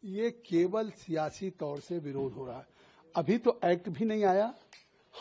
ये केवल सियासी तौर से विरोध हो रहा है। अभी तो एक्ट भी नहीं आया।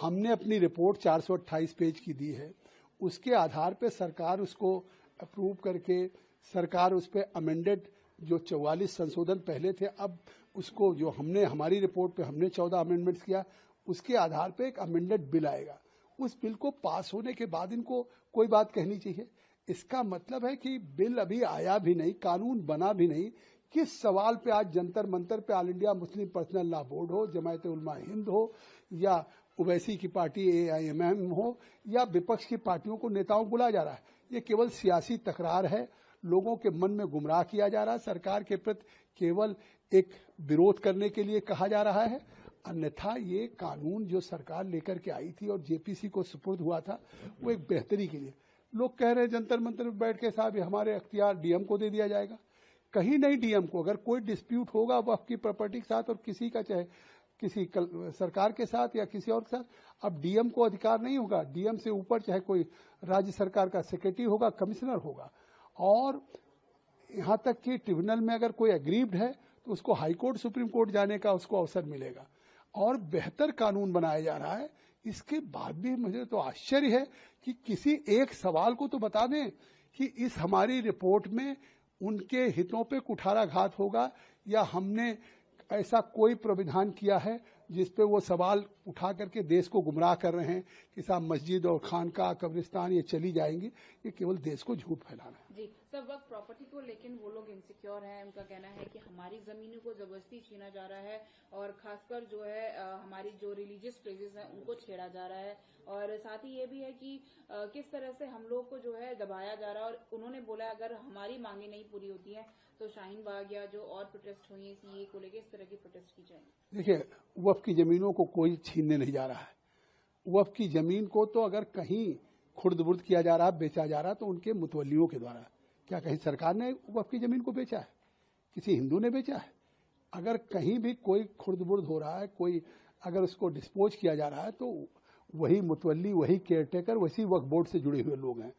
हमने अपनी रिपोर्ट 428 पेज की दी है। उसके आधार पे सरकार उसको अप्रूव करके सरकार उस पर अमेंडेड जो 44 संशोधन पहले थे, अब उसको जो हमने हमारी रिपोर्ट पे हमने 14 अमेंडमेंट्स किया, उसके आधार पे एक अमेंडेड बिल आएगा। उस बिल को पास होने के बाद इनको कोई बात कहनी चाहिए। इसका मतलब है कि बिल अभी आया भी नहीं, कानून बना भी नहीं। किस सवाल पे आज जंतर मंतर पे all India Muslim personal law board हो, जमायत उलमा हिंद हो या ओवैसी की पार्टी AIMM हो या विपक्ष की पार्टियों को नेताओं को बुलाया जा रहा है। ये केवल सियासी तकरार है। लोगों के मन में गुमराह किया जा रहा है। सरकार के प्रति केवल एक विरोध करने के लिए कहा जा रहा है। अन्यथा ये कानून जो सरकार लेकर के आई थी और JPC को सुपुर्द हुआ था, वो एक बेहतरी के लिए। लोग कह रहे हैं जंतर मंतर में बैठ के साहब हमारे अख्तियार DM को दे दिया जाएगा। कहीं नहीं DM को। अगर कोई डिस्प्यूट होगा वक्फ की प्रॉपर्टी के साथ और किसी का चाहे किसी सरकार के साथ या किसी और के साथ, अब DM को अधिकार नहीं होगा। DM से ऊपर चाहे कोई राज्य सरकार का सेक्रेटरी होगा, कमिश्नर होगा। और यहां तक कि ट्रिब्यूनल में अगर कोई एग्रीव्ड है तो उसको हाई कोर्ट सुप्रीम कोर्ट जाने का उसको अवसर मिलेगा। और बेहतर कानून बनाया जा रहा है। इसके बाद भी मुझे तो आश्चर्य है कि किसी एक सवाल को तो बता दें कि इस हमारी रिपोर्ट में उनके हितों पे कुठाराघात होगा या हमने ऐसा कोई प्राविधान किया है जिसपे वो सवाल उठा करके देश को गुमराह कर रहे हैं कि साहब मस्जिद और खानका कब्रिस्तान ये चली जाएंगी। ये केवल देश को झूठ फैलाना है। जी सब वक्त प्रॉपर्टी को लेकिन वो लोग इनसिक्योर हैं। उनका कहना है कि हमारी जमीनों को जबरदस्ती छीना जा रहा है और खासकर जो है हमारी जो रिलीजियस प्लेसेस हैं उनको छेड़ा जा रहा है। और साथ ही ये भी है कि किस तरह से हम लोग को जो है दबाया जा रहा है। और उन्होंने बोला अगर हमारी मांगे नहीं पूरी होती हैं तो शाहीन बाग या जो और प्रोटेस्ट हुई है CAA को लेकर इस तरह की प्रोटेस्ट की जाएगी। देखिए, वक्फ की जमीनों को कोई छीनने नहीं जा रहा है। वक्फ की जमीन को तो अगर कहीं खुर्द-बुर्द किया जा रहा है, बेचा जा रहा है तो उनके मुतवल्लियों के द्वारा। क्या कहीं सरकार ने वक्फ की जमीन को बेचा है? किसी हिंदू ने बेचा है? अगर कहीं भी कोई खुर्द-बुर्द हो रहा है, कोई अगर उसको डिस्पोज किया जा रहा है तो वही मुतवल्ली, वही केयरटेकर, वही वक्फ बोर्ड से जुड़े हुए लोग हैं।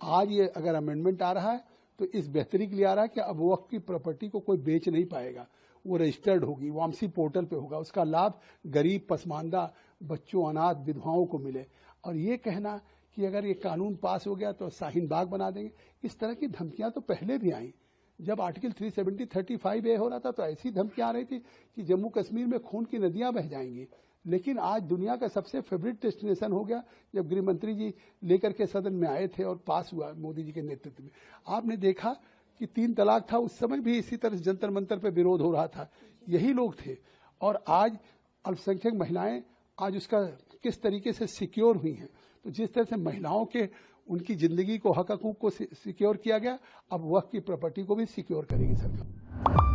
आज ये अगर अमेंडमेंट आ रहा है तो इस बेहतरी के लिए आ रहा है कि अब वक्फ की प्रॉपर्टी को कोई बेच नहीं पाएगा। वो रजिस्टर्ड होगी, वामसी पोर्टल पे होगा। उसका लाभ गरीब, पसमानदा बच्चों, अनाथ, विधवाओं को मिले। और ये कहना कि अगर ये कानून पास हो गया तो शाहीन बाग बना देंगे, इस तरह की धमकियां तो पहले भी आई। जब आर्टिकल 370 35A हो रहा था तो ऐसी धमकियां आ रही थी कि जम्मू कश्मीर में खून की नदियां बह जाएंगी। लेकिन आज दुनिया का सबसे फेवरेट डेस्टिनेशन हो गया जब गृह मंत्री जी लेकर के सदन में आए थे और पास हुआ मोदी जी के नेतृत्व में। आपने देखा कि 3 तलाक था, उस समय भी इसी तरह जंतर मंतर पे विरोध हो रहा था। यही लोग थे। और आज अल्पसंख्यक महिलाएं आज उसका किस तरीके से सिक्योर हुई हैं। तो जिस तरह से महिलाओं के उनकी जिंदगी को, हक हकूक को सिक्योर किया गया, अब वक्फ की प्रॉपर्टी को भी सिक्योर करेगी सरकार।